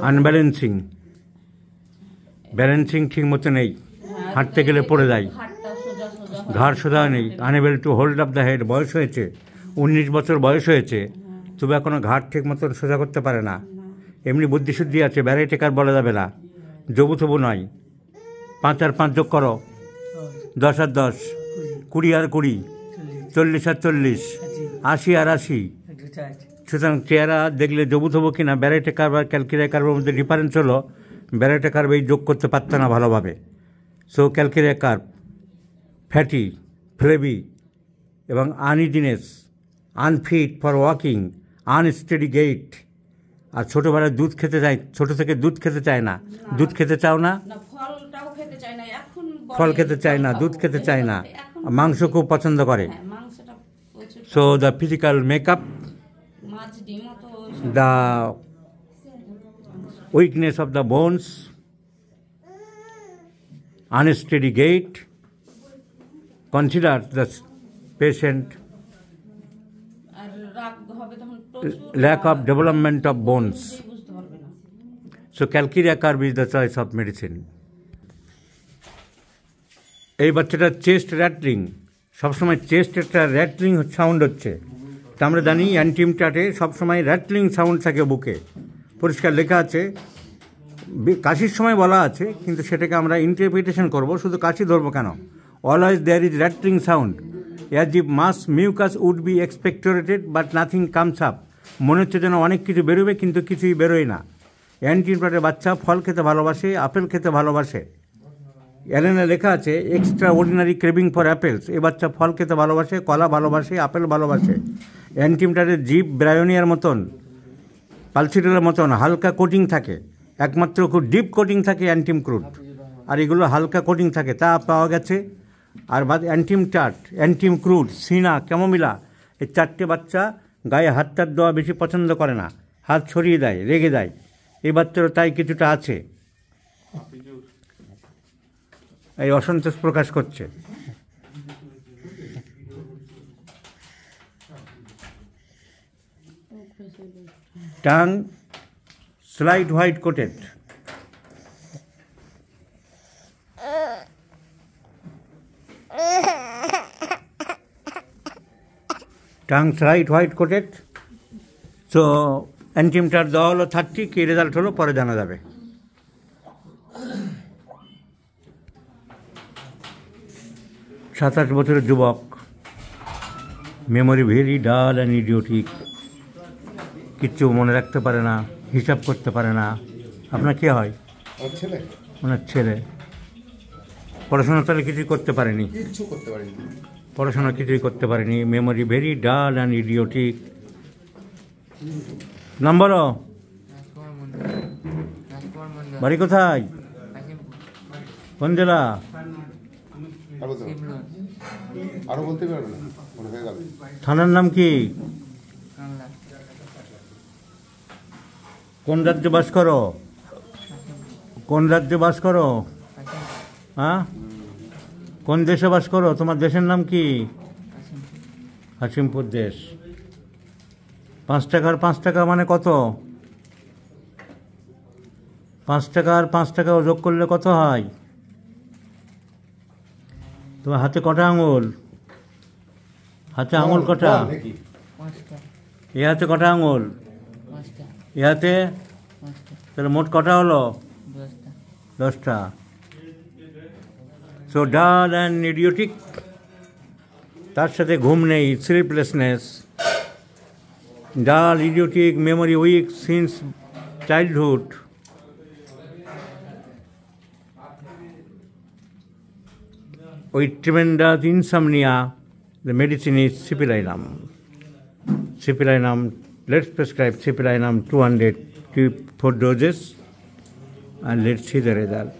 আনব্যালেন্সিং, balancing ঠিক মতো নেই, হাঁটতে গেলে পড়ে যায়, ঘাড় সোজা নেই, unable to hold up the head. বয়স হয়েছে, 19 বছর বয়স হয়েছে, তবে এখনো ঘাড় ঠিক মতন সোজা করতে পারে না। এমনি বুদ্ধিশুদ্ধি আছে, ব্যারাই টেকার বলা যাবে না, জবু তবু নয়। 5 আর 5 যোগ করো, 10 আর 10, 20 আর 20, 40 আর 40, 80 আর 80। সুতরাং চেহারা দেখলে জবু তবু কিনা ব্যারাই টেকার বা ক্যালকিরিয়া কার্ভের মধ্যে ডিফারেন্স হলো, ব্যারাই টেকার এই যোগ করতে পারত না ভালোভাবে। So Calcarea carb fatty, flabby এবং uneasiness, unfit for walking, unsteady gait. আর ছোটোবেলায় দুধ খেতে চায়, ছোটো থেকে দুধ খেতে চায় না। দুধ খেতে চাও না? ফল খেতে চায় না, দুধ খেতে চায় না, মাংস খুব পছন্দ করে। So the physical makeup, the weakness of the bones, unsteady gait, consider the patient, lack of development of bones. So calcarea curve is the choice of medicine. এই বাচ্চাটার চেস্ট র্যাটলিং, সবসময় চেস্ট একটা র্যাটলিং সাউন্ড হচ্ছে। তা আমরা জানি অ্যান্টিমটাটে সবসময় rattling sound থাকে বুকে, পরিষ্কার লেখা আছে। কাশির সময় বলা আছে, কিন্তু সেটাকে আমরা ইন্টারপ্রিটেশন করব, শুধু কাশি ধরবো কেন? Always there is rattling sound, as if much mucus would be expectorated but nothing comes up. মনে হচ্ছে যেন অনেক কিছু বেরোবে, কিন্তু কিছুই বেরোয় না। অ্যান্টিমটাটের বাচ্চা ফল খেতে ভালোবাসে, আপেল খেতে ভালোবাসে। অ্যালেনে লেখা আছে extraordinary craving for apples. এ বাচ্চা ফল খেতে ভালোবাসে, কলা ভালোবাসে, আপেল ভালোবাসে। অ্যান্টিমটাটের জিভ ব্রায়োনিয়ার মতন, পালসিটেলের মতন হালকা কোটিং থাকে, একমাত্র খুব ডিপ কোটিং থাকে অ্যান্টিম ক্রুড, আর এগুলো হালকা কোটিং থাকে, তা পাওয়া গেছে। আর অ্যান্টিম টাট, অ্যান্টিম ক্রুড, সিনা, ক্যামোমিলা, এই 4টে বাচ্চা গায়ে হাত টাত দেওয়া বেশি পছন্দ করে না, হাত ছড়িয়ে দেয়, রেগে দেয়। এই বাচ্চারও তাই কিছুটা আছে, এই অসন্তোষ প্রকাশ করছে। Tongue slight white coated, tongue slight white coated. So অ্যান্টিমটার দেওয়া হলো 30, কী রেজাল্ট হলো পরে জানা যাবে। সাতাশ বছরের যুবক, মেমোরি ভেরি ডাল অ্যান্ড ইডিওটিক, কিচ্ছু মনে রাখতে পারে না, হিসাব করতে পারে না। আপনার কে হয়? ওনার ছেলে। পড়াশোনা তাহলে কিছুই করতে পারেনি, পড়াশোনা কিছুই করতে পারেনি। মেমোরি ভেরি ডাল অ্যান্ড ইডিওটিক। নম্বর বাড়ি কোথায়? কোন জেলা? থানার নাম কি? কোন রাজ্যে বাস করো? কোন রাজ্যে বাস করো? হ্যাঁ, কোন দেশে বাস করো? তোমার দেশের নাম কি? হাসিমপুর দেশ। 5 টাকার 5 টাকা মানে কত? 5 টাকা আর 5 টাকা যোগ করলে কত হয়? তোমার হাতে কটা আঙুল? হাতে আঙুল কটা? এ হাতে কটা আঙুল? এ হাতে? তাহলে মোট কটা হলো? 10টা। সো ডাল অ্যান্ড ইডিওটিক, তার সাথে ঘুম নেই, স্লিপলেসনেস। ডাল, idiotic, memory weak since childhood. With tremendous insomnia, the medicine is Cipilinum. Cipilinum, let's prescribe Cipilinum 200 4 doses and let's see the result.